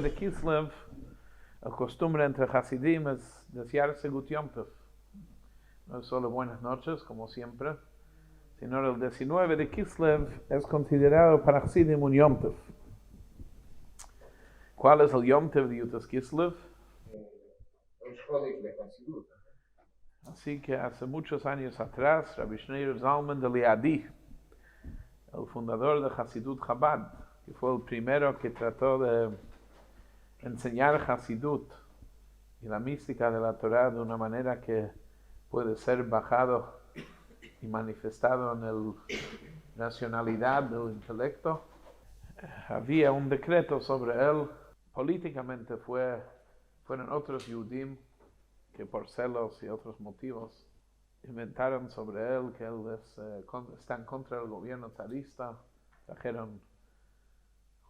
19 de Kislev, la costumbre entre Hasidim es desearse Gut Yom Tov. No es solo buenas noches, como siempre, sino el 19 de Kislev es considerado para Hasidim un Yom Tov. ¿Cuál es el Yom Tov de Yutas Kislev? Así que hace muchos años atrás, Rabbi Shneur Zalman de Liadi, el fundador de Hasidut Chabad, que fue el primero que trató de enseñar Hasidut y la mística de la Torah de una manera que puede ser bajado y manifestado en la racionalidad del intelecto. Había un decreto sobre él. Políticamente fueron otros Yudim que por celos y otros motivos inventaron sobre él que él está en contra del gobierno zarista. Trajeron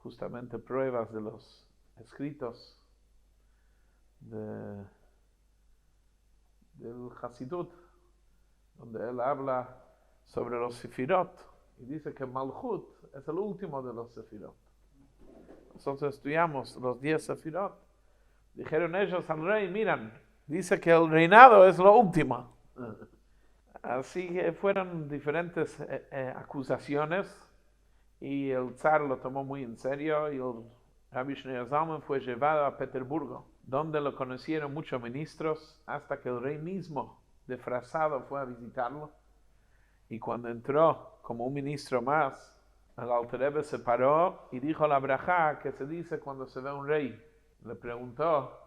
justamente pruebas de los escritos del Hasidut, donde él habla sobre los Sefirot y dice que Malchut es el último de los Sefirot. Nosotros estudiamos los 10 Sefirot. Dijeron ellos al rey, miran, dice que el reinado es lo último. Así que fueron diferentes acusaciones y el zar lo tomó muy en serio y el Rabbi Shneur Zalman fue llevado a Petersburgo, donde lo conocieron muchos ministros, hasta que el rey mismo, disfrazado, fue a visitarlo. Y cuando entró como un ministro más, el Alter Rebbe se paró y dijo la brajá que se dice cuando se ve un rey. Le preguntó,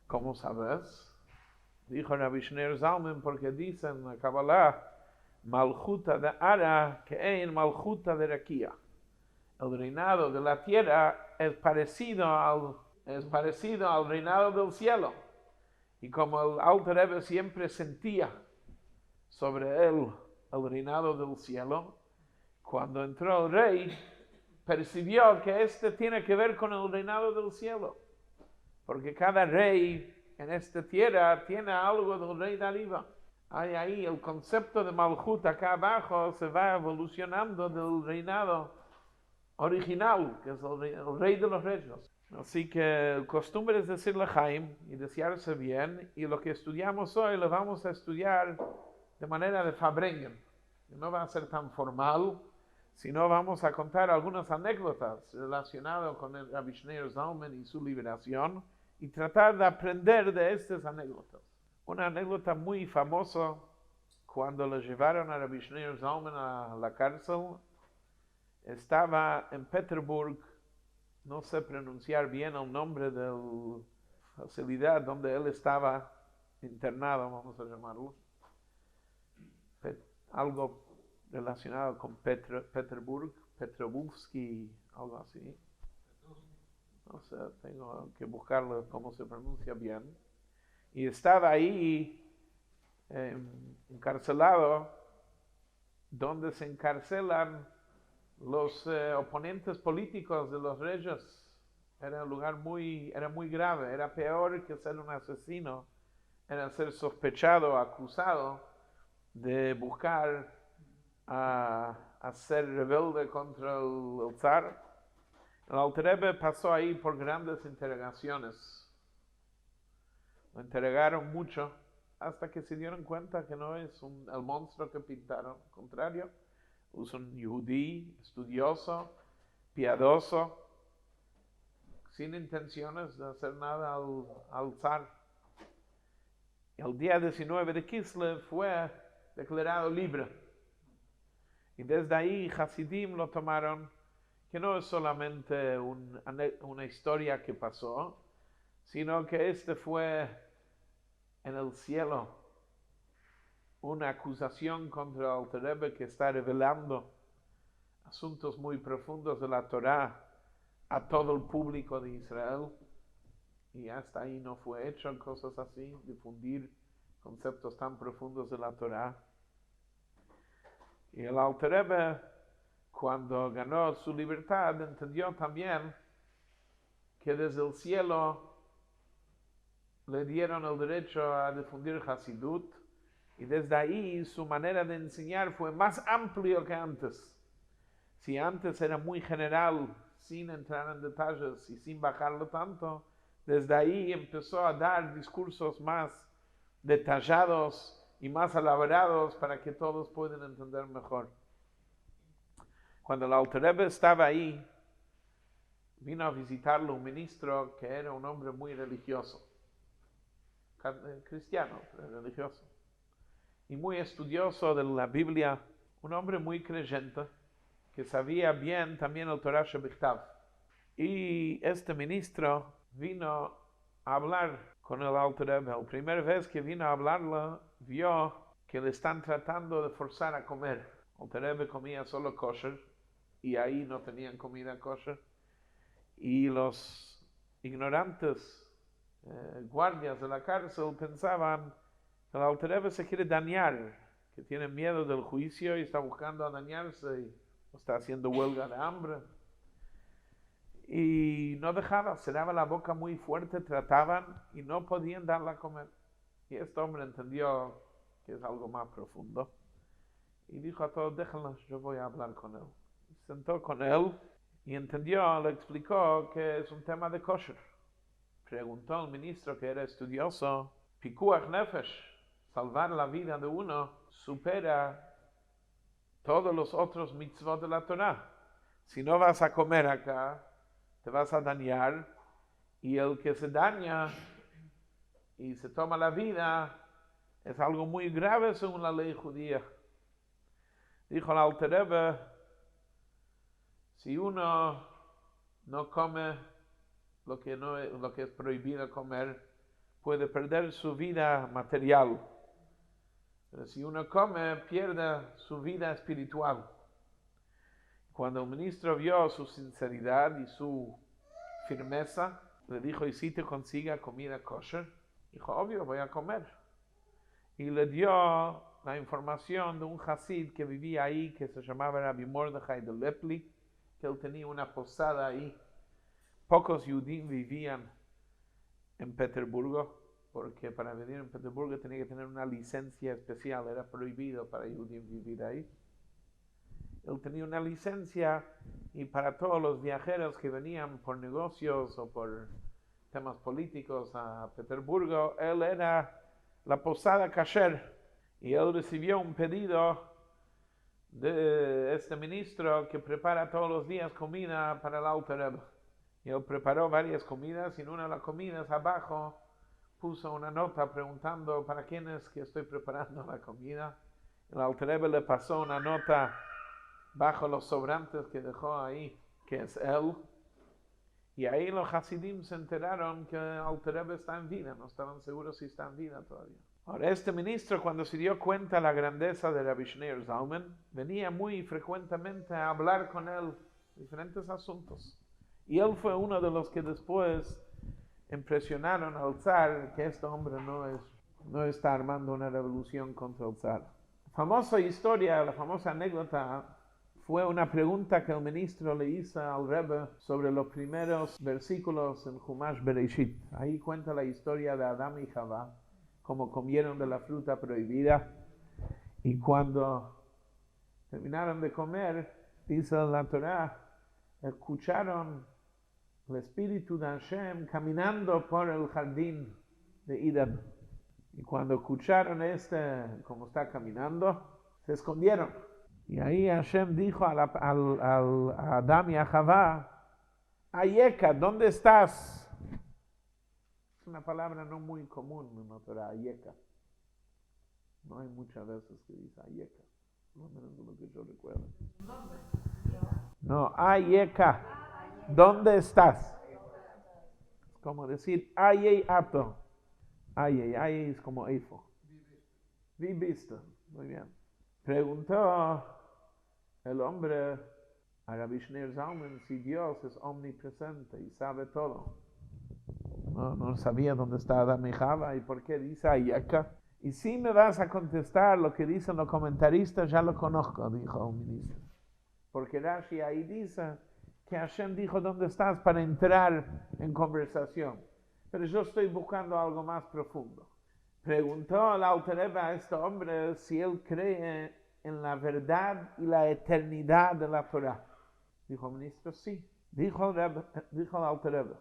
¿cómo sabes? Dijo Rabbi Shneur Zalman, porque dicen en la Kabbalah, Malchuta de Ara que en Malchuta de Rakia. El reinado de la tierra es parecido al reinado del cielo. Y como el Alter Rebbe siempre sentía sobre él el reinado del cielo, cuando entró el rey, percibió que tiene que ver con el reinado del cielo. Porque cada rey en esta tierra tiene algo del rey de arriba. Hay ahí el concepto de Malchut acá abajo se va evolucionando del reinado original, que es el rey de los reyes. Así que la costumbre es decir L'chaim y desearse bien, y lo que estudiamos hoy lo vamos a estudiar de manera de Farbrengen. No va a ser tan formal, sino vamos a contar algunas anécdotas relacionadas con el Rabbi Shneur Zalman y su liberación, y tratar de aprender de estas anécdotas. Una anécdota muy famosa, cuando lo llevaron a Rabbi Shneur Zalman a la cárcel, estaba en Petersburg, no sé pronunciar bien el nombre de la facilidad donde él estaba internado, vamos a llamarlo, algo relacionado con Petersburg, Petrovsky, algo así. No sé, tengo que buscarlo cómo se pronuncia bien. Y estaba ahí encarcelado, donde se encarcelan los oponentes políticos de los reyes. Era un lugar era muy grave, era peor que ser un asesino, era ser sospechado, acusado de buscar a ser rebelde contra el zar. El Alter Rebbe pasó ahí por grandes interrogaciones. Lo interrogaron mucho hasta que se dieron cuenta que no es el monstruo que pintaron. Al contrario, es un yudí estudioso, piadoso, sin intenciones de hacer nada al zar. El día 19 de Kislev fue declarado libre. Y desde ahí Hasidim lo tomaron, que no es solamente una historia que pasó, sino que fue en el cielo una acusación contra el Alter Rebbe, que está revelando asuntos muy profundos de la Torah a todo el público de Israel. Y hasta ahí no fue hecho cosas así, difundir conceptos tan profundos de la Torah. Y el Alter Rebbe, cuando ganó su libertad, entendió también que desde el cielo le dieron el derecho a difundir Hasidut, y desde ahí su manera de enseñar fue más amplio que antes. Si antes era muy general, sin entrar en detalles y sin bajarlo tanto, desde ahí empezó a dar discursos más detallados y más elaborados para que todos puedan entender mejor. Cuando el Alter Rebbe estaba ahí, vino a visitarlo un ministro que era un hombre muy religioso, cristiano, religioso, y muy estudioso de la Biblia, un hombre muy creyente, que sabía bien también el Torah Shebichtav. Y este ministro vino a hablar con el Alter Rebbe. La primera vez que vino a hablarle, vio que le están tratando de forzar a comer. El Alter Rebbe comía solo kosher, y ahí no tenían comida kosher. Y los ignorantes guardias de la cárcel pensaban que el Alter Rebbe se quiere dañar, que tiene miedo del juicio y está buscando dañarse y está haciendo huelga de hambre. Y no dejaba, cerraba la boca muy fuerte, trataban y no podían darle a comer. Y este hombre entendió que es algo más profundo y dijo a todos, déjenlos, yo voy a hablar con él. Se sentó con él y entendió, le explicó que es un tema de kosher. Preguntó al ministro, que era estudioso, Pikuach Nefesh, salvar la vida de uno, supera todos los otros mitzvot de la Torah. Si no vas a comer acá, te vas a dañar, y el que se daña y se toma la vida es algo muy grave según la ley judía. Dijo el Alter Rebbe, si uno no come lo que es prohibido comer, puede perder su vida material. Pero si uno come, pierde su vida espiritual. Cuando el ministro vio su sinceridad y su firmeza, le dijo, ¿y si te consiga comida kosher? Dijo, obvio, voy a comer. Y le dio la información de un Hasid que vivía ahí, que se llamaba Rabbi Mordechai de Lepli, que él tenía una posada ahí. Pocos judíos vivían en Petersburgo, porque para vivir en Petersburgo tenía que tener una licencia especial, era prohibido para judíos vivir ahí. Él tenía una licencia, y para todos los viajeros que venían por negocios o por temas políticos a Petersburgo, él era la posada kasher, y él recibió un pedido de este ministro que prepara todos los días comida para el Alter Rebbe. Y él preparó varias comidas, y en una de las comidas abajo puso una nota preguntando para quién es que estoy preparando la comida. El Alter Rebbe le pasó una nota bajo los sobrantes que dejó ahí, que es él. Y ahí los Hasidim se enteraron que el Alter Rebbe está en vida, no estaban seguros si está en vida todavía. Ahora, este ministro, cuando se dio cuenta de la grandeza de Rabbi Schneur Zalman, venía muy frecuentemente a hablar con él diferentes asuntos. Y él fue uno de los que después impresionaron al zar, que este hombre no está armando una revolución contra el zar. La famosa historia, la famosa anécdota, fue una pregunta que el ministro le hizo al Rebbe sobre los primeros versículos en Humash Bereshit. Ahí cuenta la historia de Adán y Jabá, cómo comieron de la fruta prohibida, y cuando terminaron de comer, dice la Torah, escucharon el espíritu de Hashem caminando por el jardín de Edén. Y cuando escucharon cómo está caminando, se escondieron. Y ahí Hashem dijo a Adán y a Javá, Ayeka, ¿dónde estás? Es una palabra no muy común en la Torah, Ayeka. No hay muchas veces que dice Ayeka, no menos de lo que yo recuerdo. No, Ayeka, ¿dónde estás? Es como decir Ayei ato. Ayei es como eifo. Viviste, muy bien. Preguntó el hombre a Rabbi Schneur Zalman si Dios es omnipresente y sabe todo. No sabía dónde está Adán y Java y por qué dice Ayeka. Y si me vas a contestar lo que dicen los comentaristas, ya lo conozco, dijo el ministro. Porque Rashi ahí dice que Hashem dijo dónde estás para entrar en conversación. Pero yo estoy buscando algo más profundo. Preguntó el Alter Rebbe a este hombre si él cree en la verdad y la eternidad de la Torah. Dijo el ministro, sí. Dijo el Alter Rebbe,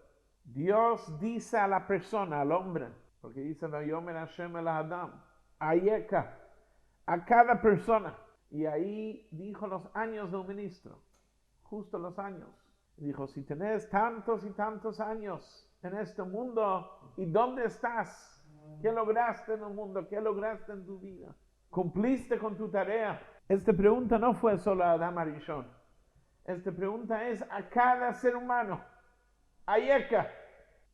Dios dice a la persona, al hombre, porque dice, Vayomer Hashem el Adam, Ayeka, a cada persona. Y ahí dijo los años del ministro, justo los años. Dijo, si tenés tantos y tantos años en este mundo, ¿y dónde estás? ¿Qué lograste en el mundo? ¿Qué lograste en tu vida? ¿Cumpliste con tu tarea? Esta pregunta no fue solo a Adam Arishon. Esta pregunta es a cada ser humano. Ayeka,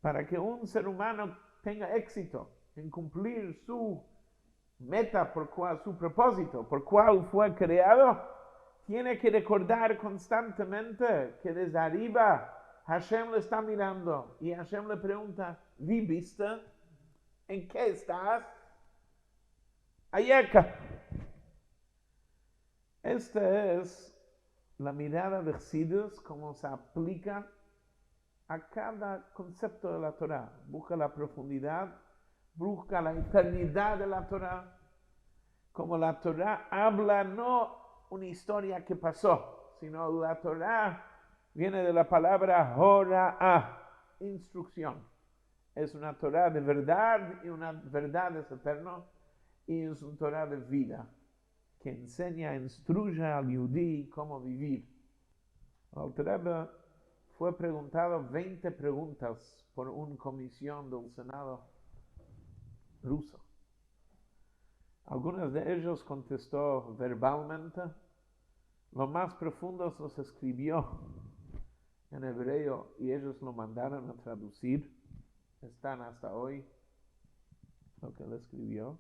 para que un ser humano tenga éxito en cumplir su meta, su propósito, por cual fue creado, tiene que recordar constantemente que desde arriba Hashem le está mirando y Hashem le pregunta, ¿viviste? ¿En qué estás? Ayeka. Esta es la mirada de Chassidus, como se aplica a cada concepto de la Torah. Busca la profundidad, busca la eternidad de la Torah. Como la Torah habla no una historia que pasó, sino la Torah viene de la palabra Hora'ah, instrucción. Es una Torah de verdad y una verdad es eterno y es una Torah de vida que enseña, instruye al Yudí cómo vivir. El Alter Rebbe fue preguntado 20 preguntas por una comisión del Senado ruso. Algunas de ellos contestó verbalmente, los más profundos los escribió en hebreo y ellos lo mandaron a traducir. Están hasta hoy lo que él escribió.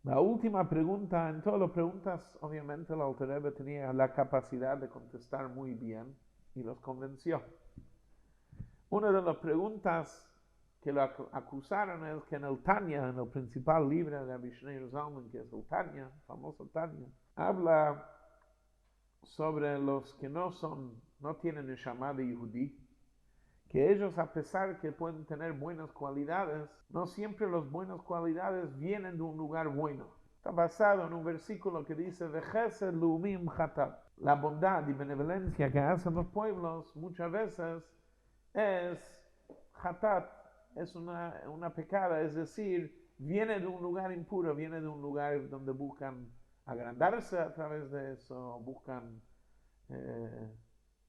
La última pregunta, en todas las preguntas, obviamente el Alter Rebbe tenía la capacidad de contestar muy bien y los convenció. Una de las preguntas que lo acusaron es que en el Tanya, en el principal libro de Rabbi Shneur Zalman, que es el Tanya, el famoso Tanya, habla sobre los que no tienen el Neshama de Yehudí, que ellos, a pesar que pueden tener buenas cualidades, no siempre las buenas cualidades vienen de un lugar bueno. Está basado en un versículo que dice, Vechesed Leumim Chatat. La bondad y benevolencia que hacen los pueblos muchas veces es Chatat, es una pecada, es decir, viene de un lugar impuro, viene de un lugar donde buscan agrandarse a través de eso, buscan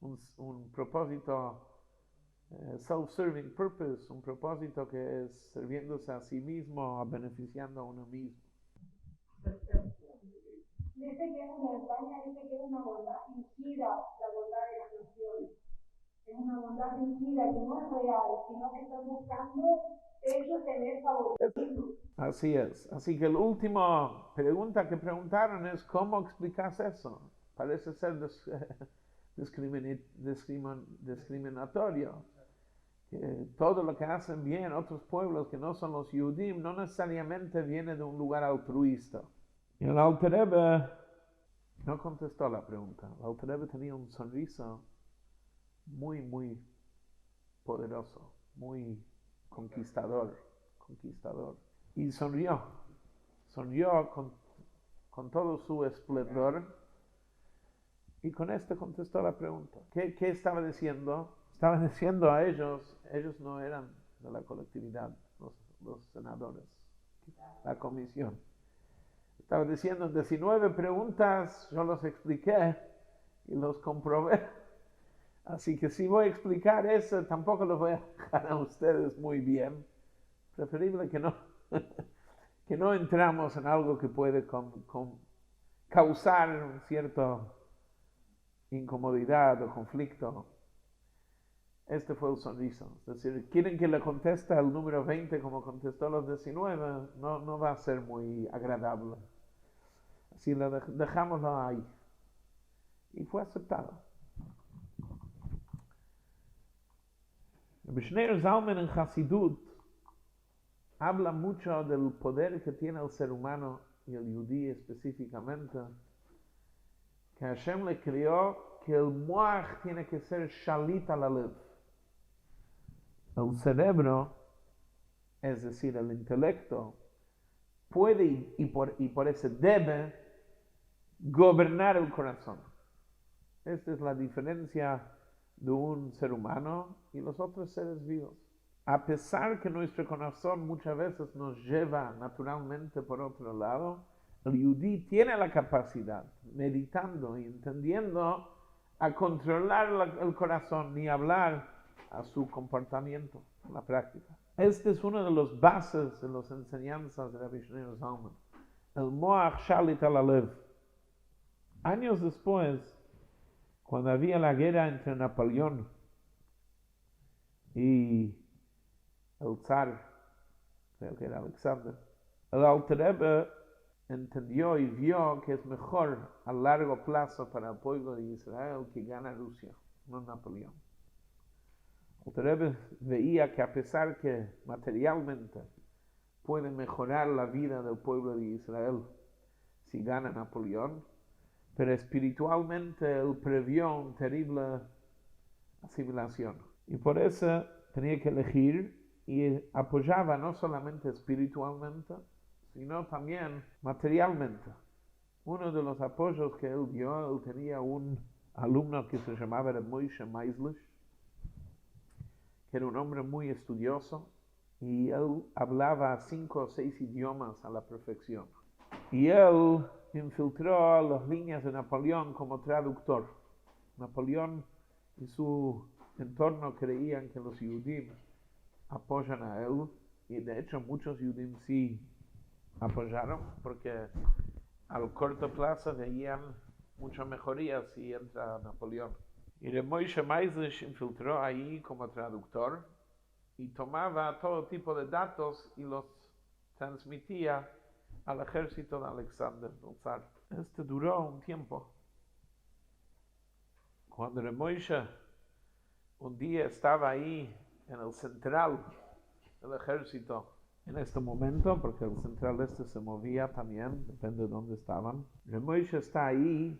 un propósito self-serving purpose, un propósito que es sirviéndose a sí mismo, beneficiando a uno mismo. Dice que en España dice que es una bondad fingida, la bondad de las naciones. Es una bondad fingida que no es real, sino que están buscando ellos tener favoritismo. Así es. Así que la última pregunta que preguntaron es ¿cómo explicas eso? Parece ser discriminatorio. Que todo lo que hacen bien otros pueblos que no son los Yehudim no necesariamente viene de un lugar altruista. Y el Alter Rebbe no contestó la pregunta. El Alter Rebbe tenía un sonrisa muy, muy poderoso, muy conquistador. Y sonrió con todo su esplendor. Y con esto contestó la pregunta. ¿Qué estaba diciendo? Estaba diciendo a ellos no eran de la colectividad, los senadores, la comisión. Estaba diciendo 19 preguntas, yo los expliqué y los comprobé. Así que si voy a explicar eso, tampoco lo voy a dejar a ustedes muy bien. Preferible que no entramos en algo que puede causar cierta incomodidad o conflicto. Este fue el sonriso. Es decir, quieren que le conteste al número 20 como contestó los 19, no va a ser muy agradable. Así lo dejámoslo ahí. Y fue aceptado. Rabbi Shneur Zalman en Hasidut habla mucho del poder que tiene el ser humano y el Yudí específicamente, que Hashem le creó que el Moach tiene que ser Shalit al Alev. El cerebro, es decir, el intelecto, puede y por eso debe gobernar el corazón. Esta es la diferencia de un ser humano y los otros seres vivos. A pesar que nuestro corazón muchas veces nos lleva naturalmente por otro lado, el yudí tiene la capacidad, meditando y entendiendo, a controlar el corazón ni hablar a su comportamiento, la práctica. Este es uno de los bases de las enseñanzas de Rabbi Shneur Zalman, el Moach Shalit al Alev. Años después, cuando había la guerra entre Napoleón y el zar, creo que era Alexander, el Alter Rebbe entendió y vio que es mejor a largo plazo para el pueblo de Israel que gana Rusia, no Napoleón. El Alter Rebbe veía que a pesar que materialmente puede mejorar la vida del pueblo de Israel si gana Napoleón, pero espiritualmente él previó una terrible asimilación. Y por eso tenía que elegir y apoyaba no solamente espiritualmente, sino también materialmente. Uno de los apoyos que él dio, él tenía un alumno que se llamaba Moshe Meislish, que era un hombre muy estudioso, y él hablaba 5 o 6 idiomas a la perfección. Y él infiltró las líneas de Napoleón como traductor. Napoleón y su entorno creían que los Yudim apoyan a él, y de hecho muchos Yudim sí apoyaron, porque al corto plazo veían mucha mejoría si entra Napoleón. Y de Moshe Meislish infiltró ahí como traductor y tomaba todo tipo de datos y los transmitía al ejército de Alexander, el zar. Este duró un tiempo. Cuando Moshe un día estaba ahí en el central del ejército, en este momento, porque el central este se movía también, depende de dónde estaban. Moshe está ahí.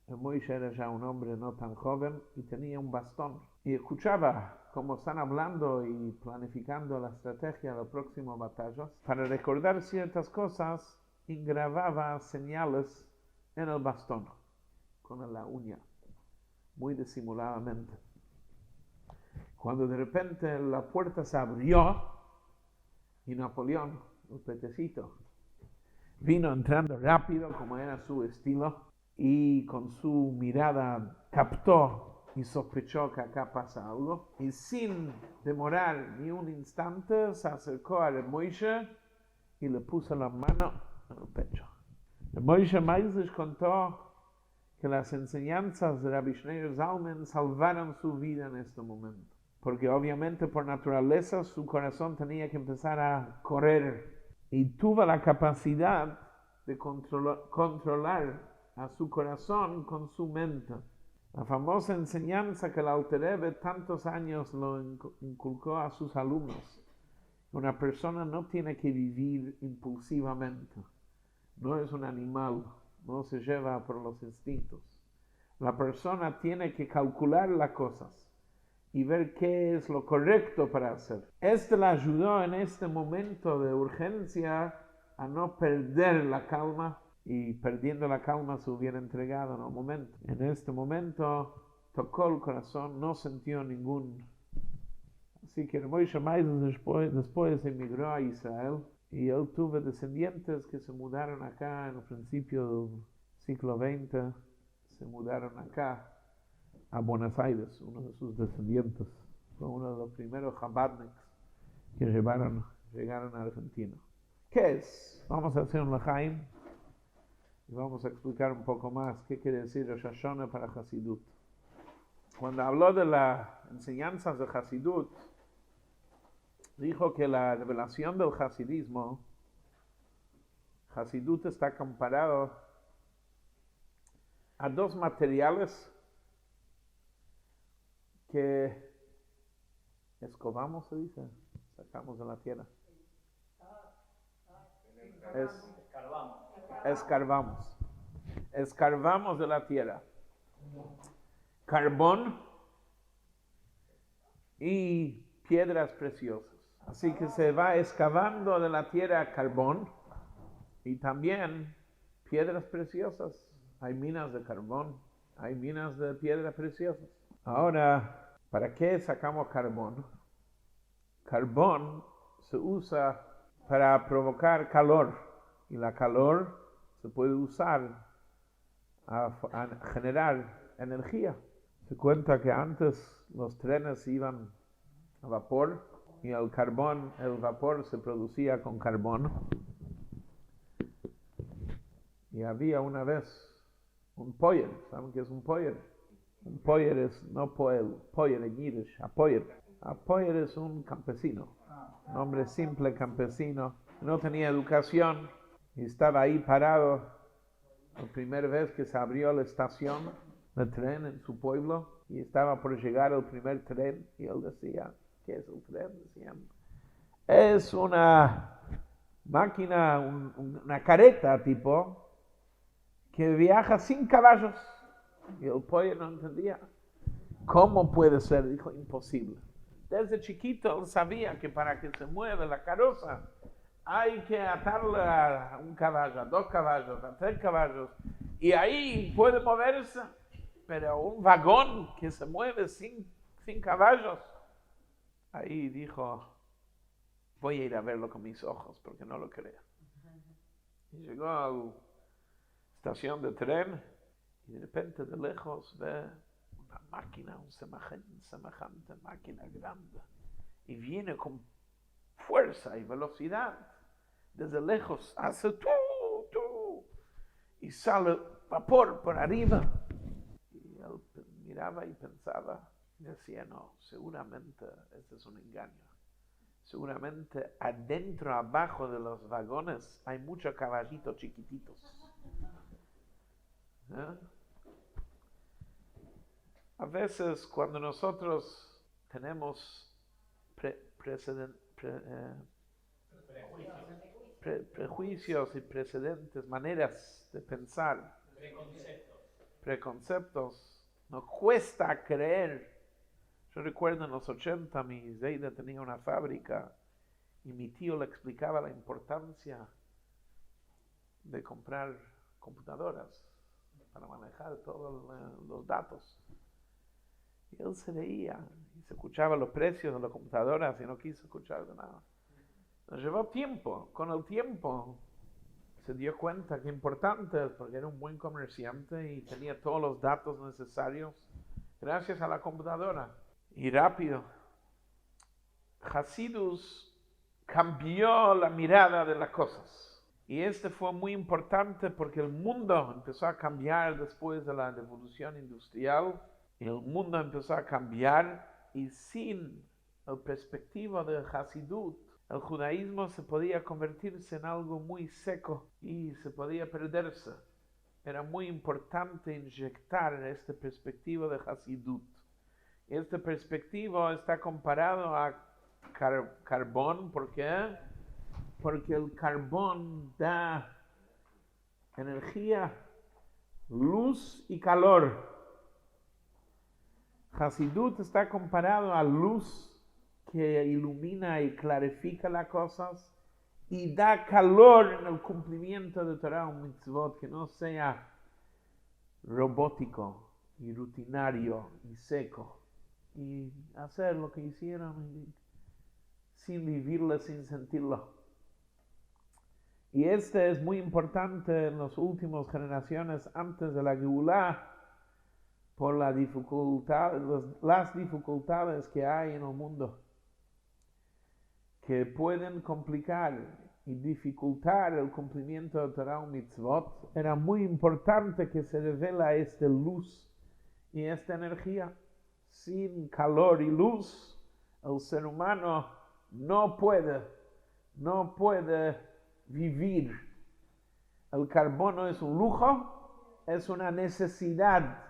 Moshe era ya un hombre no tan joven y tenía un bastón. Y escuchaba cómo están hablando y planificando la estrategia de las próximas batallas. Para recordar ciertas cosas, grababa señales en el bastón, con la uña, muy disimuladamente. Cuando de repente la puerta se abrió y Napoleón, el petecito, vino entrando rápido como era su estilo y con su mirada captó y sospechó que acá pasa algo, y sin demorar ni un instante se acercó a Moshe y le puso la mano en el pecho. Moshe Meislish contó que las enseñanzas de Rabbi Shneur Zalman salvaron su vida en este momento, porque obviamente por naturaleza su corazón tenía que empezar a correr, y tuvo la capacidad de controlar a su corazón con su mente. La famosa enseñanza que el Alter Rebbe tantos años lo inculcó a sus alumnos. Una persona no tiene que vivir impulsivamente. No es un animal, no se lleva por los instintos. La persona tiene que calcular las cosas y ver qué es lo correcto para hacer. Esto le ayudó en este momento de urgencia a no perder la calma, y perdiendo la calma se hubiera entregado en el momento. En este momento tocó el corazón, no sintió ningún. Así que Moshe Meislish después emigró a Israel, y él tuvo descendientes que se mudaron acá en el principio del siglo XX, se mudaron acá a Buenos Aires. Uno de sus descendientes fue uno de los primeros Chabadniks que llegaron a Argentina. ¿Qué es? Vamos a hacer un L'chaim y vamos a explicar un poco más qué quiere decir Rosh Hashanah para Hasidut. Cuando habló de las enseñanzas de Hasidut, dijo que la revelación del Hasidismo, Hasidut está comparado a dos materiales que escobamos, se dice, sacamos de la tierra. Escarbamos de la tierra. Carbón y piedras preciosas. Así que se va excavando de la tierra carbón y también piedras preciosas. Hay minas de carbón, hay minas de piedras preciosas. Ahora, ¿para qué sacamos carbón? Carbón se usa para provocar calor y la calor se puede usar a generar energía. Se cuenta que antes los trenes iban a vapor y el vapor se producía con carbón. Y había una vez un poyer. ¿Saben qué es un poyer? Un poyer es, no poyer en yiddish, apoyer. Apoyer es un campesino, un hombre simple campesino, no tenía educación y estaba ahí parado la primera vez que se abrió la estación de tren en su pueblo y estaba por llegar el primer tren y él decía, ¿qué es el tren? Decían, es una máquina, una carreta tipo que viaja sin caballos. Y el pollo no entendía. ¿Cómo puede ser? Dijo, imposible. Desde chiquito él sabía que para que se mueva la carroza hay que atarle a un caballo, a 2 caballos, a 3 caballos. Y ahí puede moverse. Pero un vagón que se mueve sin caballos. Ahí dijo, voy a ir a verlo con mis ojos porque no lo creo. Y llegó a la estación de tren y de repente de lejos ve una máquina, un semejante máquina grande. Y viene con fuerza y velocidad. Desde lejos hace tú, y sale vapor por arriba. Y él miraba y pensaba, y decía, no, seguramente este es un engaño. Seguramente adentro, abajo de los vagones hay muchos caballitos chiquititos. A veces cuando nosotros tenemos prejuicios y precedentes, maneras de pensar, preconceptos, nos cuesta creer. Yo recuerdo en los 80, mi Zeida tenía una fábrica y mi tío le explicaba la importancia de comprar computadoras para manejar todos los datos. Y él se veía y se escuchaba los precios de las computadoras y no quiso escuchar de nada. Nos llevó tiempo. Con el tiempo se dio cuenta que importante, porque era un buen comerciante y tenía todos los datos necesarios gracias a la computadora. Y rápido. Hasidus cambió la mirada de las cosas. Y fue muy importante porque el mundo empezó a cambiar después de la revolución industrial. Y el mundo empezó a cambiar y sin la perspectiva del Hasidut, el judaísmo se podía convertirse en algo muy seco y se podía perderse. Era muy importante inyectar esta perspectiva de Hasidut. Esta perspectiva está comparado a carbón. ¿Por qué? Porque el carbón da energía, luz y calor. Hasidut está comparado a luz que ilumina y clarifica las cosas y da calor en el cumplimiento de Torah o mitzvot, que no sea robótico y rutinario y seco. Y hacer lo que hicieron sin vivirlo, sin sentirlo. Y es muy importante en las últimas generaciones antes de la Geulá, por las dificultades que hay en el mundo, que pueden complicar y dificultar el cumplimiento de Torah o mitzvot. Era muy importante que se revela esta luz y esta energía. Sin calor y luz, el ser humano no puede vivir. El carbono es un lujo, es una necesidad.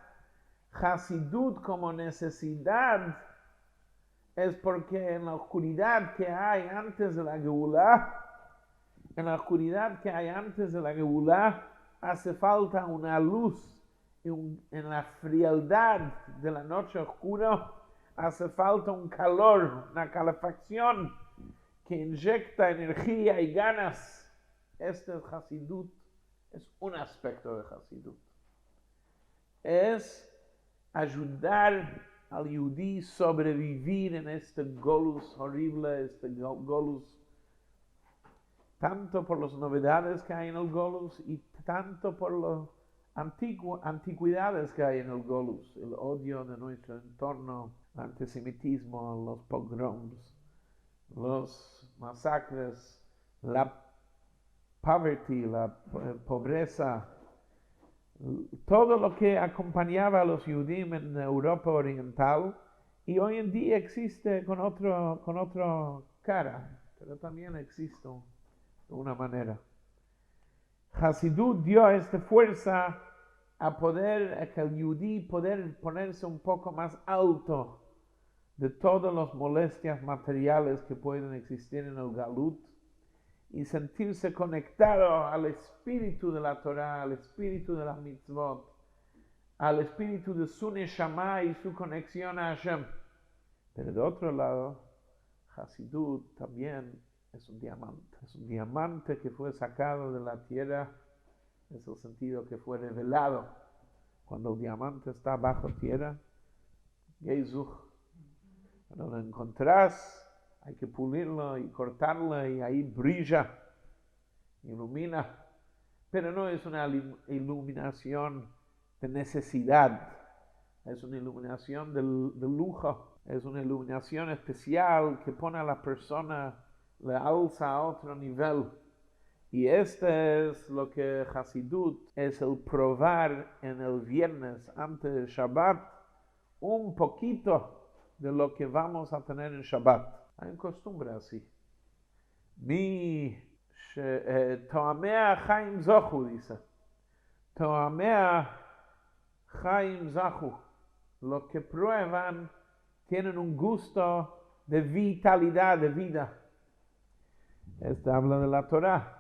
Hasidut como necesidad es porque en la oscuridad que hay antes de la Geulá, hace falta una luz. En la frialdad de la noche oscura hace falta un calor, una calefacción que inyecta energía y ganas. Este es Hasidut, es un aspecto de Hasidut. Es ayudar al Yudí sobrevivir en este golus horrible, este golus, tanto por las novedades que hay en el golus y tanto por las antigüedades que hay en el golus, el odio de nuestro entorno, el antisemitismo, los pogroms, los masacres, la pobreza, todo lo que acompañaba a los judíos en Europa Oriental, y hoy en día existe con otra cara, pero también existe de una manera. Hasidut dio esta fuerza a que el judío poder ponerse un poco más alto de todas las molestias materiales que pueden existir en el Galut y sentirse conectado al espíritu de la Torah, al espíritu de las mitzvot, al espíritu de su neshama y su conexión a Hashem. Pero de otro lado, Hasidut también es un diamante que fue sacado de la tierra, es el sentido que fue revelado. Cuando el diamante está bajo tierra, Gezuch, cuando lo encontrás, hay que pulirlo y cortarlo y ahí brilla, ilumina. Pero no es una iluminación de necesidad, es una iluminación de lujo, es una iluminación especial que pone a la persona, le alza a otro nivel. Y este es lo que Hasidut es el probar en el viernes antes del Shabbat, un poquito de lo que vamos a tener en Shabbat. Hay una costumbre así. Toamea Chaim Zochu, dice. Toamea Chaim Zochu. Los que prueban tienen un gusto de vitalidad, de vida. Este habla de la Torah.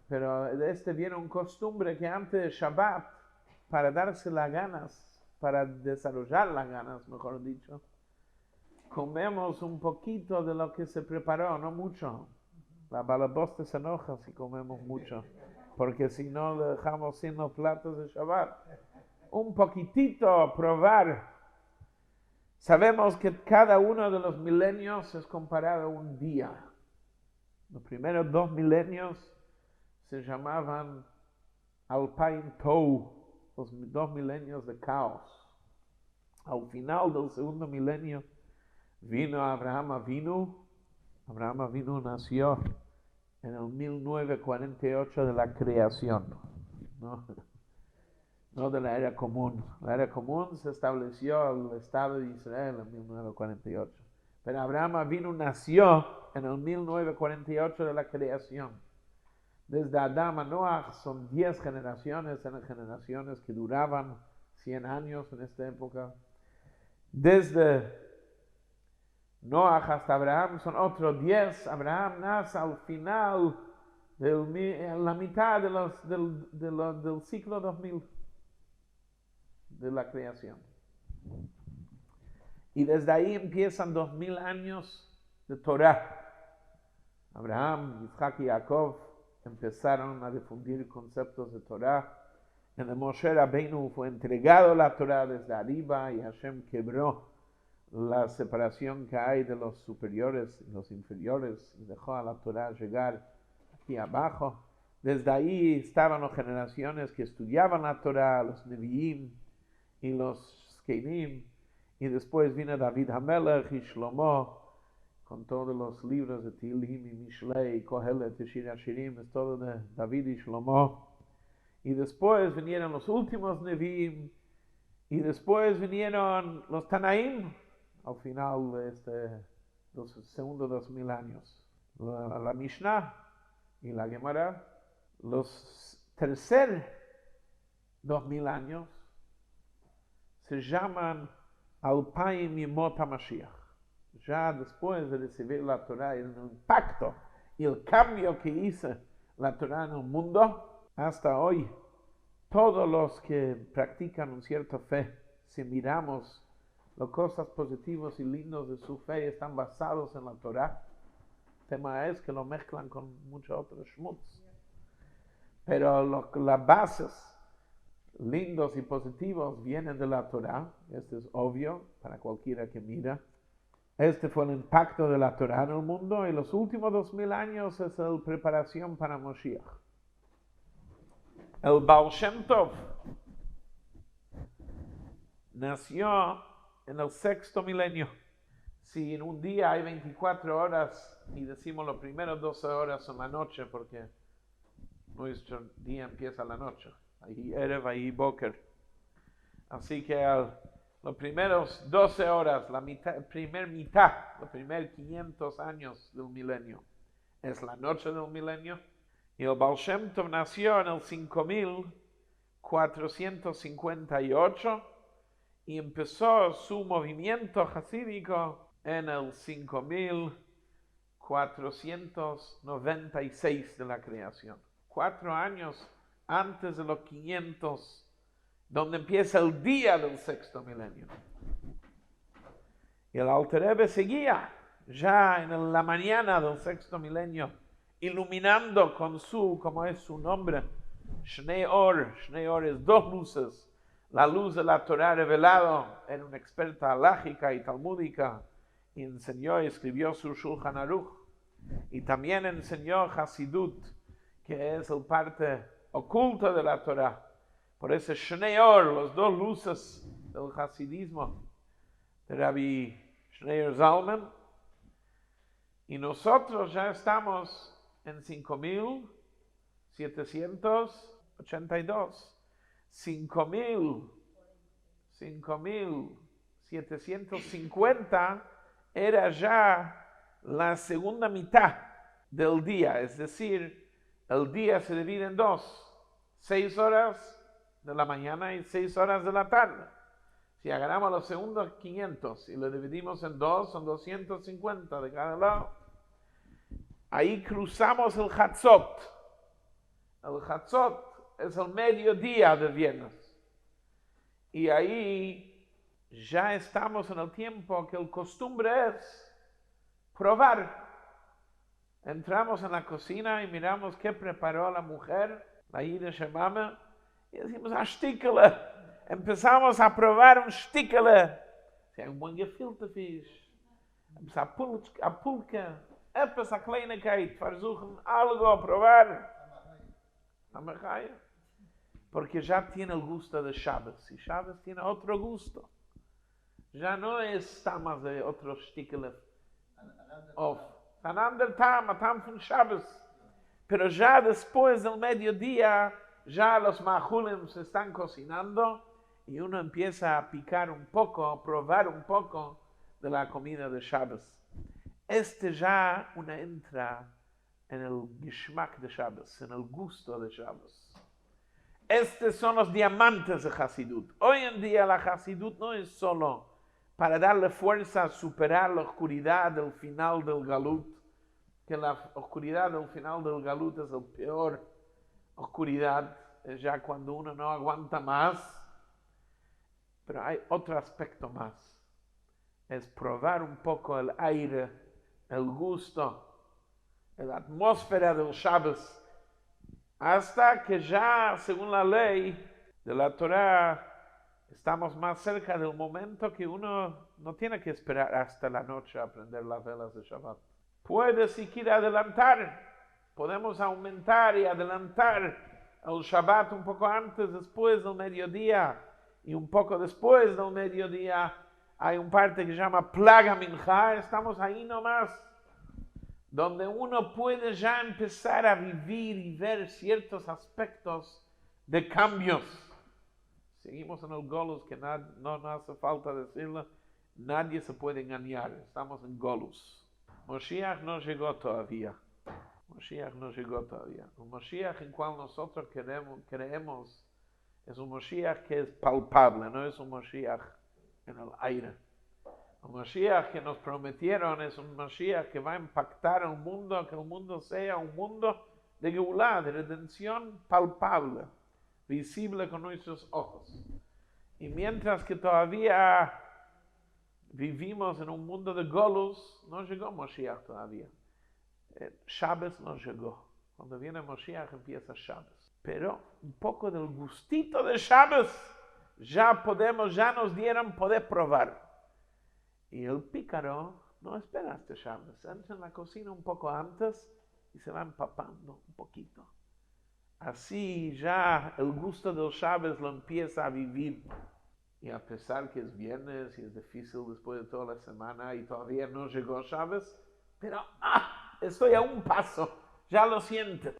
Pero de este viene una costumbre que antes de Shabbat, para darse las ganas, para desarrollar las ganas, mejor dicho, comemos un poquito de lo que se preparó, no mucho. La balabosta se enoja si comemos mucho, porque si no le dejamos sin los platos de Shabbat. Un poquitito, probar. Sabemos que cada uno de los milenios es comparado a un día. Los primeros 2 milenios se llamaban Alpain Tou, los 2 milenios de caos. Al final del segundo milenio vino Abraham Avinu. Abraham Avinu nació en el 1948 de la creación, no de la era común. La era común se estableció el Estado de Israel en 1948. Pero Abraham Avinu nació en el 1948 de la creación. Desde Adán a Noach son 10 generaciones, eran generaciones que duraban 100 años en esta época. Desde Noach hasta Abraham son otros 10. Abraham nace al final, en la mitad del ciclo 2000 de la creación. Y desde ahí empiezan 2000 años de Torah. Abraham, Isaac y Jacob empezaron a difundir conceptos de Torah. En el Moshe Rabbeinu fue entregado la Torah desde arriba y Hashem quebró la separación que hay de los superiores y los inferiores y dejó a la Torah llegar aquí abajo. Desde ahí estaban las generaciones que estudiaban la Torah, los Nevi'im y los Zkenim, y después vino David HaMelech y Shlomo con todos los libros de Tehillim y Mishlei, Kohelet y Shir HaShirim, es todo de David y Shlomo. Y después vinieron los últimos Nevi'im, y después vinieron los Tanaim, al final de los segundos 2000 años. La Mishnah y la Gemara, los tercer 2000 años, se llaman Alpaim Yemot HaMashiach. Ya después de recibir la Torah, el impacto y el cambio que hizo la Torah en el mundo, hasta hoy, todos los que practican una cierta fe, si miramos las cosas positivas y lindas de su fe, están basados en la Torah. El tema es que lo mezclan con muchos otros shmutz. Pero las bases, lindos y positivos vienen de la Torah. Esto es obvio para cualquiera que mira. Este fue el impacto de la Torah en el mundo y los últimos 2000 años es la preparación para Moshiach. El Baal Shem Tov nació en el 6º milenio. Si en un día hay 24 horas y decimos los primeros 12 horas son la noche porque nuestro día empieza la noche. Ahí Erev, ahí Boker. Así que los primeros 12 horas, la primer mitad, los primeros 500 años del milenio, es la noche del milenio. Y el Baal Shem Tov nació en el 5458 y empezó su movimiento hasídico en el 5496 de la creación. 4 años antes de los 500, donde empieza el día del 6º milenio. Y el Alter Rebbe seguía ya en la mañana del 6º milenio, iluminando con como es su nombre, Shnei Or. Shnei Or es 2 luces. La luz de la Torah revelado, era una experta halágica y talmúdica, y enseñó y escribió su Shulchan Aruch. Y también enseñó Hasidut, que es el parte oculta de la Torah. Por eso Shnei Or, los 2 luces del hasidismo, de Rabbi Schneur Zalman. Y nosotros ya estamos en 5782. 5750 era ya la segunda mitad del día, es decir, el día se divide en 2, 6 horas de la mañana y 6 horas de la tarde. Si agarramos los segundos 500 y lo dividimos en 2, son 250 de cada lado. Ahí cruzamos el Hatzot. El Hatzot es el mediodía del viernes. Y ahí ya estamos en el tiempo que el costumbre es probar. Entramos en la cocina y miramos qué preparó la mujer, la Yiddish Mama, y decimos, stickerle. Empezamos a probar un stickerle. Si hay un buen gefilte fish, a pulke, etwas a Kleinigkeit, versuchen algo a probar. Porque ya tiene el gusto de Shabbos, y Shabbos tiene otro gusto. Ya no es más de otro stickerle. Un ander tam, a tam von Shabbos. Pero ya después del mediodía, ya los majulim se están cocinando y uno empieza a picar un poco, a probar un poco de la comida de Shabbos. Ya uno entra en el Geschmack de Shabbos, en el gusto de Shabbos. Estos son los diamantes de Hasidut. Hoy en día la Hasidut no es solo para darle fuerza a superar la oscuridad del final del Galut, que la oscuridad del final del Galut es la peor oscuridad, es ya cuando uno no aguanta más. Pero hay otro aspecto más, es probar un poco el aire, el gusto, la atmósfera del Shabbos, hasta que ya, según la ley de la Torah, estamos más cerca del momento que uno no tiene que esperar hasta la noche a prender las velas de Shabbat. Puede siquiera adelantar, podemos aumentar y adelantar el Shabbat un poco antes, después del mediodía, y un poco después del mediodía hay un parte que se llama Plaga Mincha. Estamos ahí nomás, donde uno puede ya empezar a vivir y ver ciertos aspectos de cambios. Seguimos en el Golus, que no hace falta decirlo, nadie se puede engañar, estamos en Golus. Moshiach no llegó todavía. Un Moshiach en cual nosotros creemos es un Moshiach que es palpable, no es un Moshiach en el aire. Un Moshiach que nos prometieron es un Moshiach que va a impactar el mundo, que el mundo sea un mundo de Geulah, de redención palpable, visible con nuestros ojos. Y mientras que todavía vivimos en un mundo de Golus, no llegó Moshiach todavía. Shabbos no llegó. Cuando viene Moshiach empieza Shabbos. pero un poco del gustito de Shabbos ya nos dieron poder probar. Y el pícaro no espera hasta Shabbos, entra en la cocina un poco antes y se va empapando un poquito. Así ya el gusto del Shabbos lo empieza a vivir. Y a pesar que es viernes y es difícil después de toda la semana y todavía no llegó Shabbos, pero estoy a un paso, ya lo siento.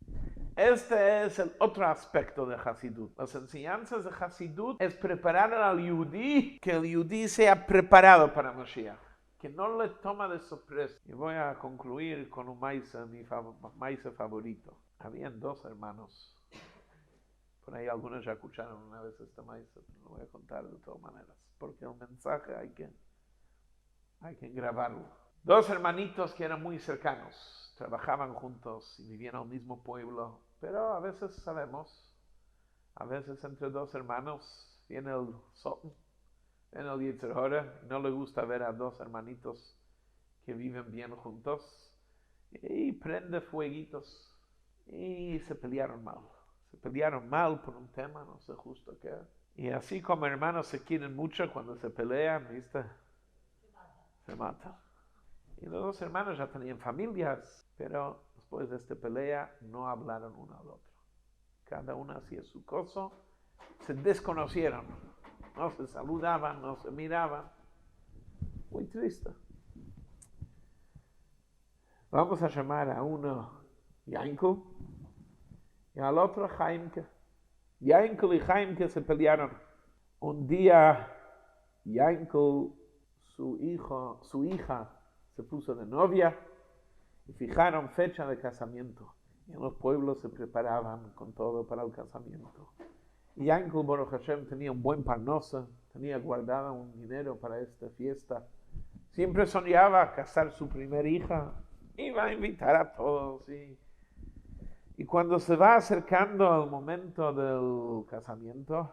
Este es el otro aspecto de Hasidut. Las enseñanzas de Hasidut es preparar al Yudí, que el Yudí sea preparado para Mashiach, que no le toma de sorpresa. Y voy a concluir con un maíz, mi maíz favorito. Habían dos hermanos. Por ahí algunos ya escucharon una vez este maíz, pero lo voy a contar de todas maneras, porque el mensaje hay que grabarlo. Dos hermanitos que eran muy cercanos, trabajaban juntos y vivían al mismo pueblo, pero a veces sabemos, a veces entre dos hermanos viene el Sotn, viene el Yetzer Hara, no le gusta ver a dos hermanitos que viven bien juntos, y prende fueguitos, y se pelearon mal. Se pelearon mal por un tema, no sé justo qué. Y así como hermanos se quieren mucho, cuando se pelean, ¿viste? Se matan. Y los dos hermanos ya tenían familias, pero después de esta pelea no hablaron uno al otro. Cada uno hacía su cosa, se desconocieron, no se saludaban, no se miraban. Muy triste. Vamos a llamar a uno Yankel y al otro Jaimke. Yankel y Jaimke se pelearon. Un día Yankel, su hija se puso de novia y fijaron fecha de casamiento. Y en los pueblos se preparaban con todo para el casamiento. Y Yankel, Baruch Hashem, tenía un buen parnosa, tenía guardado un dinero para esta fiesta. Siempre soñaba casar su primera hija. Iba a invitar a todos. Y cuando se va acercando al momento del casamiento,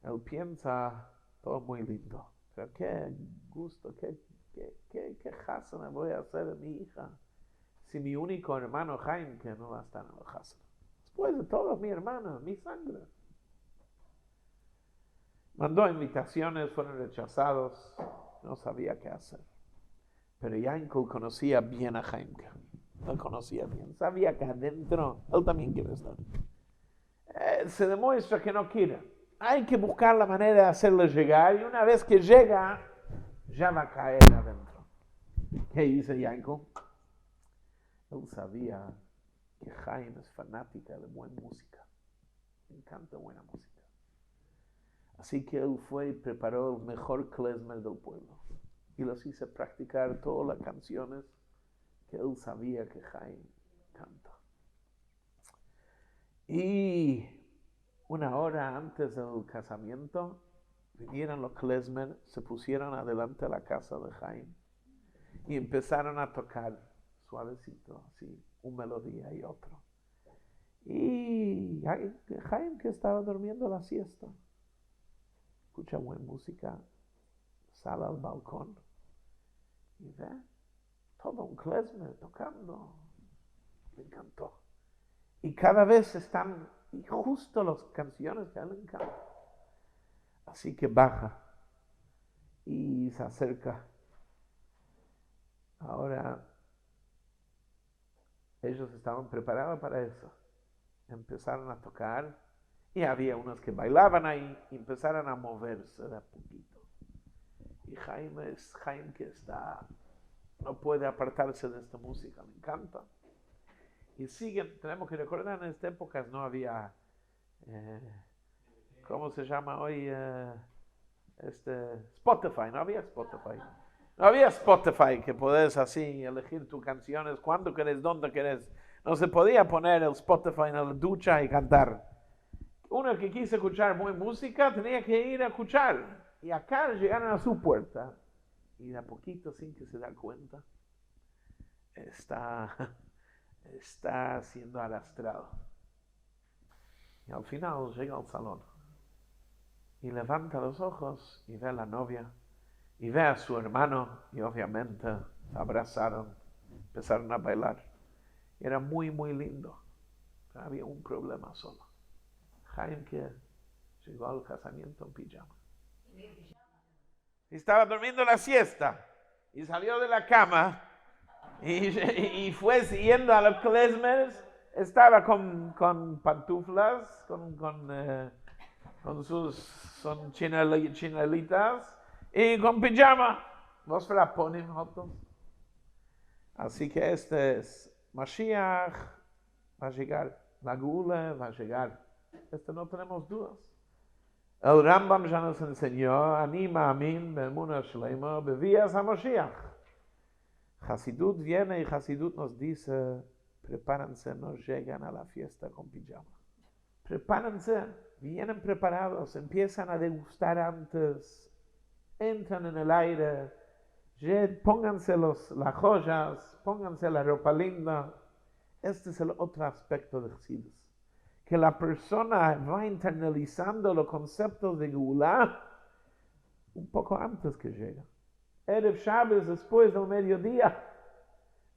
él piensa, todo muy lindo, pero qué gusto, qué hasana voy a hacer de mi hija, si mi único hermano Jaime que no va a estar en el hasana. Después de todo, mi hermano, mi sangre. Mandó invitaciones, fueron rechazados, no sabía qué hacer. Pero Yankel conocía bien a Jaime. Lo conocía bien. Sabía que adentro él también quiere estar. Se demuestra que no quiere. Hay que buscar la manera de hacerle llegar. Y una vez que llega, ya va a caer adentro. ¿Qué dice Yankel? Él sabía que Jaime es fanática de buena música. Le encanta buena música. Así que él fue y preparó el mejor klezmer del pueblo. Y los hizo practicar todas las canciones que él sabía que Jaime canta. Y una hora antes del casamiento, vinieron los klezmer, se pusieron adelante de la casa de Jaime y empezaron a tocar suavecito, así, una melodía y otro. Y Jaime, que estaba durmiendo la siesta, escucha buena música, sale al balcón y ve todo un klezmer tocando. Me encantó. Y cada vez están justo las canciones que a él le encantan. Así que baja y se acerca. Ahora, ellos estaban preparados para eso. Empezaron a tocar y había unos que bailaban ahí y empezaron a moverse de a poquito. Y Jaime que no puede apartarse de esta música, le encanta. Y siguen, tenemos que recordar, en esta época no había, ¿cómo se llama hoy? Spotify, no había Spotify. No había Spotify que puedes así elegir tus canciones cuando querés, dónde querés. No se podía poner el Spotify en la ducha y cantar. Uno que quiso escuchar buena música tenía que ir a escuchar. Y acá llegaron a su puerta. Y de a poquito, sin que se da cuenta, está siendo arrastrado. Y al final llega al salón. Y levanta los ojos y ve a la novia. Y ve a su hermano. Y obviamente se abrazaron. Empezaron a bailar. Y era muy, muy lindo. Había un problema solo. Jaime que llegó al casamiento en pijama. Estaba durmiendo la siesta y salió de la cama y fue yendo a los klezmers. Estaba con pantuflas, con sus chinelitas y con pijama. Los ponen juntos. Así que este es Mashiach, va a llegar. La Gula va a llegar. No tenemos dudas. El Rambam ya nos enseñó, Anima Amin, Be'emunah Shleima, Bevías a Mashiach. Hasidut viene y Hasidut nos dice, prepárense, no llegan a la fiesta con pijama. Prepárense, vienen preparados, empiezan a degustar antes, entran en el aire, pónganse las joyas, pónganse la ropa linda. Este es el otro aspecto de Hasidus. Que la persona va internalizando los conceptos de Geulah un poco antes que llega. Erev Shabbos, después del mediodía,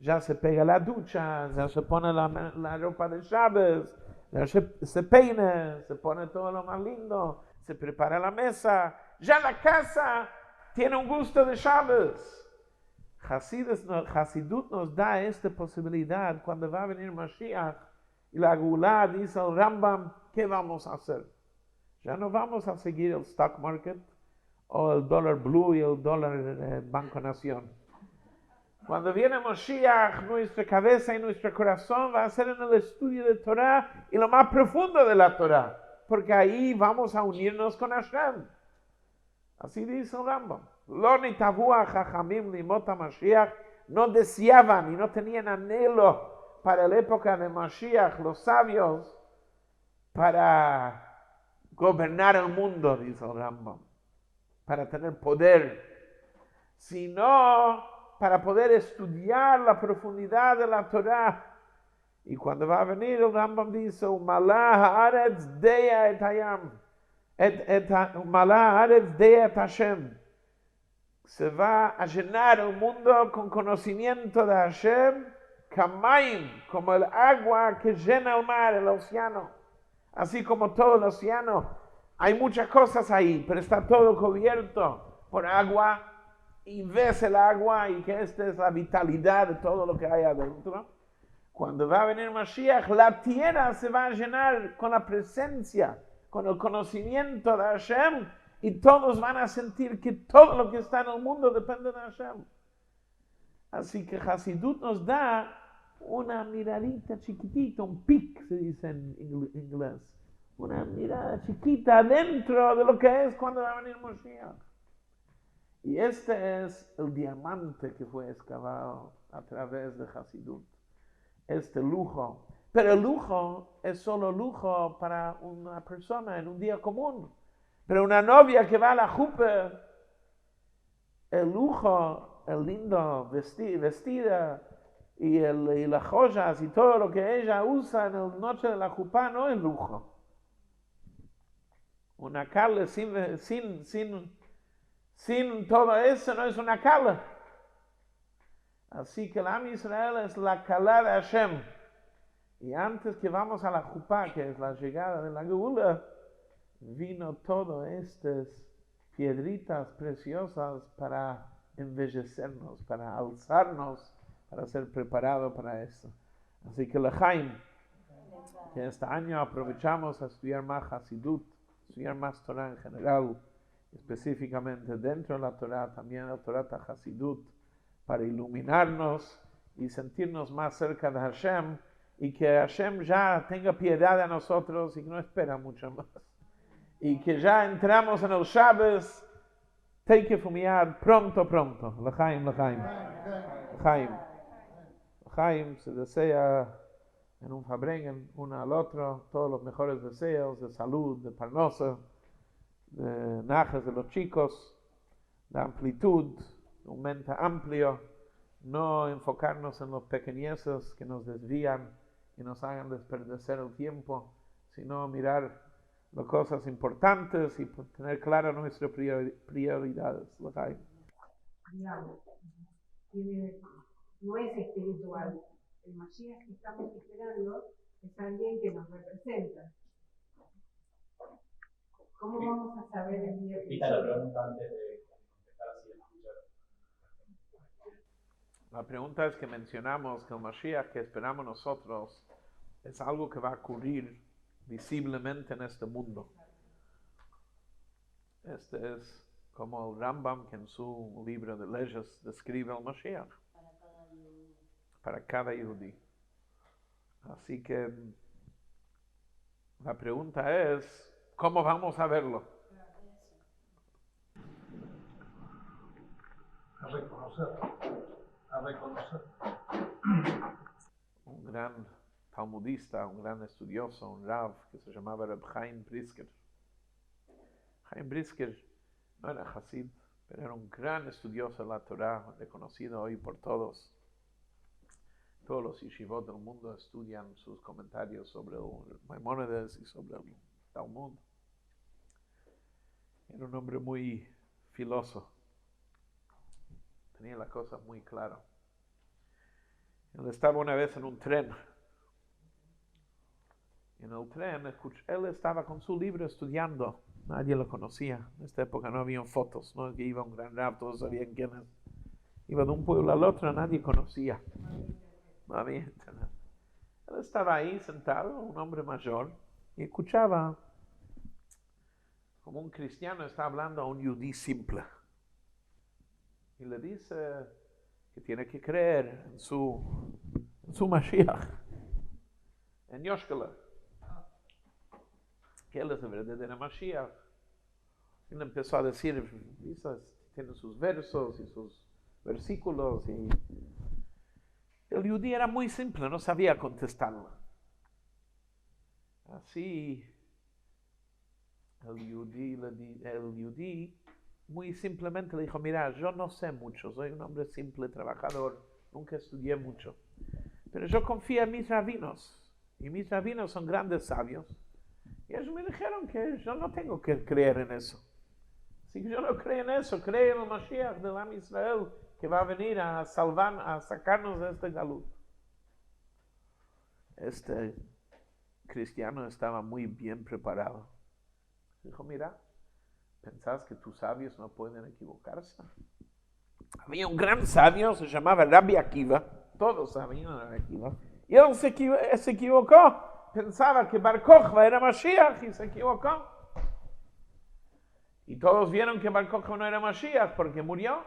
ya se pega la ducha, ya se pone la ropa de Shabbos, ya se peina, se pone todo lo más lindo, se prepara la mesa, ya la casa tiene un gusto de Shabbos. Hasidut nos da esta posibilidad cuando va a venir Mashiach y la Geulah, dice el Rambam, ¿qué vamos a hacer? Ya no vamos a seguir el stock market o el dólar blue y el dólar Banco Nación. Cuando viene Mashiach, nuestra cabeza y nuestro corazón va a ser en el estudio de Torah y lo más profundo de la Torah, porque ahí vamos a unirnos con Hashem. Así dice el Rambam. Lo nitavua chachamim limot Mashiach, no deseaban y no tenían anhelo para la época de Mashiach, los sabios, para gobernar el mundo, dice el Rambam, para tener poder, sino para poder estudiar la profundidad de la Torah. Y cuando va a venir, el Rambam dice, Umalah haaretz dea et hayam, Umalah haaretz dea et Hashem. Se va a llenar el mundo con conocimiento de Hashem, Kamaim, como el agua que llena el mar, el océano. Así como todo el océano, hay muchas cosas ahí, pero está todo cubierto por agua, y ves el agua, y que esta es la vitalidad de todo lo que hay adentro. Cuando va a venir Mashiach, la tierra se va a llenar con la presencia, con el conocimiento de Hashem, y todos van a sentir que todo lo que está en el mundo depende de Hashem. Así que Hasidut nos da una miradita chiquitita, un peek, se dice en inglés. Una mirada chiquita dentro de lo que es cuando va a venir Mashiach. Y este es el diamante que fue excavado a través de Hasidut. Este lujo. Pero el lujo es solo lujo para una persona en un día común. Pero una novia que va a la jupe, el lujo, el lindo vestida y las joyas y todo lo que ella usa en la noche de la jupa no es lujo. Una cala sin todo eso no es una cala. Así que el Am Israel es la cala de Hashem. Y antes que vamos a la jupa, que es la llegada de la Geula, vino todo estas piedritas preciosas para embellecernos, para alzarnos, para ser preparado para esto. Así que Lechaim, que este año aprovechamos a estudiar más Hasidut, estudiar más Torah en general, específicamente dentro de la Torah, también la Torah de Hasidut, para iluminarnos y sentirnos más cerca de Hashem, y que Hashem ya tenga piedad de nosotros y que no espera mucho más. Y que ya entramos en el Shabbos, take it from yad, pronto. Lechaim. Lechaim se desea en un fabrengen uno al otro todos los mejores deseos de salud, de parnosa, de najes de los chicos, de amplitud, un mente amplio, no enfocarnos en los pequeñeces que nos desvían y nos hagan desperdiciar el tiempo, sino mirar las cosas importantes y tener claras nuestras prioridades. Digamos, no es espiritual. El Mashiach que estamos esperando es alguien que nos representa. ¿Cómo vamos a saber el día que Repita la pregunta antes de contestar así en escuchar. La pregunta es que mencionamos que el Mashiach que esperamos nosotros es algo que va a ocurrir visiblemente en este mundo. Este es como el Rambam que en su libro de leyes describe el Mashiach para cada yudí. Así que la pregunta es, ¿cómo vamos a verlo? A reconocer. Un gran talmudista, un gran estudioso, un Rav que se llamaba Reb Chaim Brisker. Chaim Brisker no era Hasid, pero era un gran estudioso de la Torah, reconocido hoy por todos. Todos los yeshivot del mundo estudian sus comentarios sobre el Maimónides y sobre el Talmud. Era un hombre muy filoso. Tenía la cosa muy clara. Él estaba una vez en un tren. En el tren, él estaba con su libro estudiando. Nadie lo conocía. En esta época no había fotos. No es que iba un gran rap, todos sabían quién es. Iba de un pueblo al otro, nadie conocía. No había internet. Él estaba ahí sentado, un hombre mayor, y escuchaba como un cristiano está hablando a un yudí simple. Y le dice que tiene que creer en su Mashiach, en Yoshkala, que él es el verdadero Mashiach. Y le empezó a decir, tiene sus versos y sus versículos, y el yudí era muy simple, no sabía contestarlo. Así, el yudí muy simplemente le dijo, mira, yo no sé mucho, soy un hombre simple, trabajador, nunca estudié mucho, pero yo confío en mis rabinos, y mis rabinos son grandes sabios, y ellos me dijeron que yo no tengo que creer en eso. Así que yo no creo en eso, creo en el Mashiach del Am Israel, que va a venir a salvar, a sacarnos de este galut. Este cristiano estaba muy bien preparado. Dijo, mira, ¿pensás que tus sabios no pueden equivocarse? Había un gran sabio, se llamaba Rabbi Akiva, todos sabían Rabbi Akiva, y él se equivocó, pensaba que Bar Kokhba era Mashiach y se equivocó. Y todos vieron que Bar Kokhba no era Mashiach porque murió.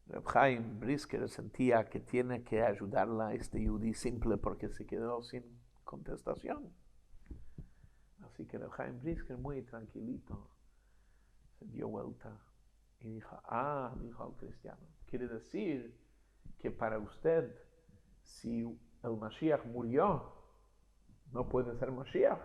Reb Chaim Brisker sentía que tiene que ayudarla a este yudí simple porque se quedó sin contestación. Así que Reb Chaim Brisker muy tranquilito se dio vuelta y dijo, dijo al cristiano, quiere decir que para usted, si el Mashiach murió, no puede ser Mashiach.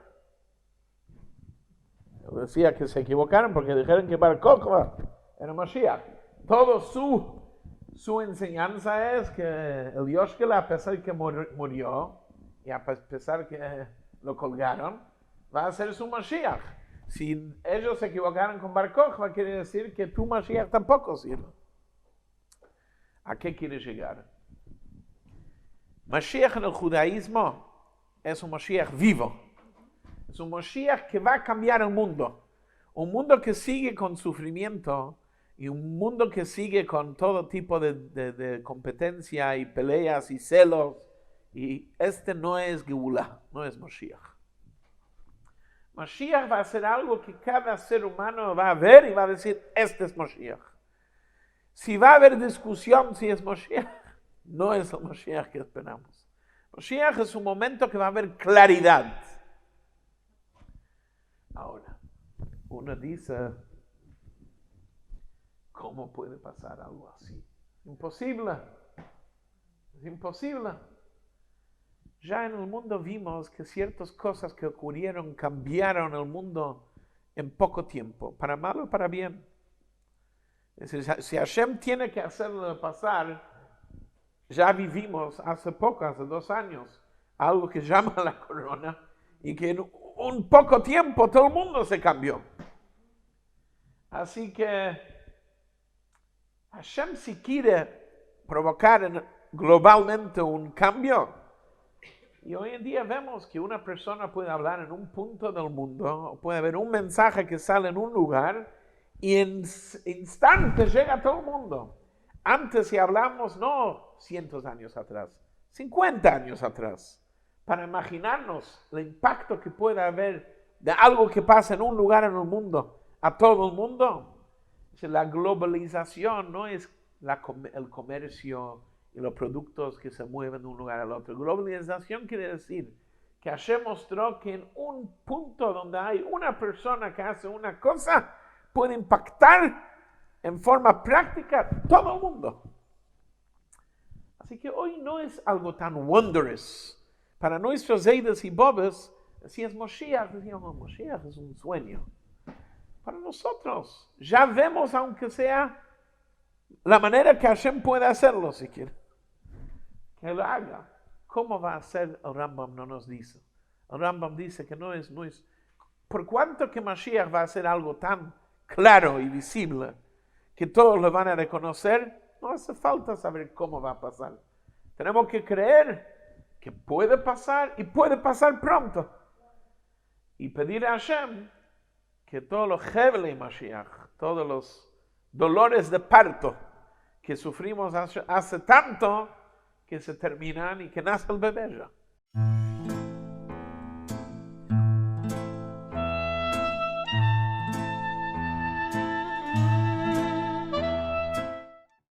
Él decía que se equivocaron porque dijeron que Bar Kokhba era Mashiach. Todo su enseñanza es que el Yoshkela, a pesar que murió y a pesar que lo colgaron, va a ser su Mashiach. Si ellos se equivocaron con Bar Kokhba, quiere decir que tu Mashiach tampoco sirve. ¿A qué quiere llegar? Mashiach en el judaísmo es un Mashiach vivo. Es un Mashiach que va a cambiar el mundo. Un mundo que sigue con sufrimiento y un mundo que sigue con todo tipo de competencia y peleas y celos. Y este no es Geula, no es Mashiach. Mashiach va a ser algo que cada ser humano va a ver y va a decir, este es Mashiach. Si va a haber discusión si es Mashiach, no es el Mashiach que esperamos. Mashiach es un momento que va a haber claridad. Ahora, uno dice, ¿cómo puede pasar algo así? Imposible. Es imposible. Ya en el mundo vimos que ciertas cosas que ocurrieron cambiaron el mundo en poco tiempo, para mal o para bien. Es decir, si Hashem tiene que hacerlo pasar, ya vivimos hace 2 años, algo que llama la corona, y que en un poco tiempo todo el mundo se cambió. Así que Hashem, si quiere provocar globalmente un cambio, Y hoy en día vemos que una persona puede hablar en un punto del mundo, puede haber un mensaje que sale en un lugar y en instantes llega a todo el mundo. Antes si hablamos, no cientos de años atrás, 50 años atrás, para imaginarnos el impacto que puede haber de algo que pasa en un lugar en el mundo a todo el mundo. La globalización no es el comercio y los productos que se mueven de un lugar al otro. Globalización quiere decir que Hashem mostró que en un punto donde hay una persona que hace una cosa, puede impactar en forma práctica todo el mundo. Así que hoy no es algo tan wondrous. Para nuestros Eides y Bobes, si es Moshiach, decíamos, Moshiach es un sueño. Para nosotros, ya vemos, aunque sea la manera que Hashem puede hacerlo, si quiere. Que lo haga. ¿Cómo va a hacer? El Rambam no nos dice. El Rambam dice que no es, por cuanto que Mashiach va a hacer algo tan claro y visible, que todos lo van a reconocer, no hace falta saber cómo va a pasar. Tenemos que creer que puede pasar y puede pasar pronto. Y pedir a Hashem que todos los Heble Mashiach, todos los dolores de parto que sufrimos hace tanto, que se terminan y que nace el bebé ya.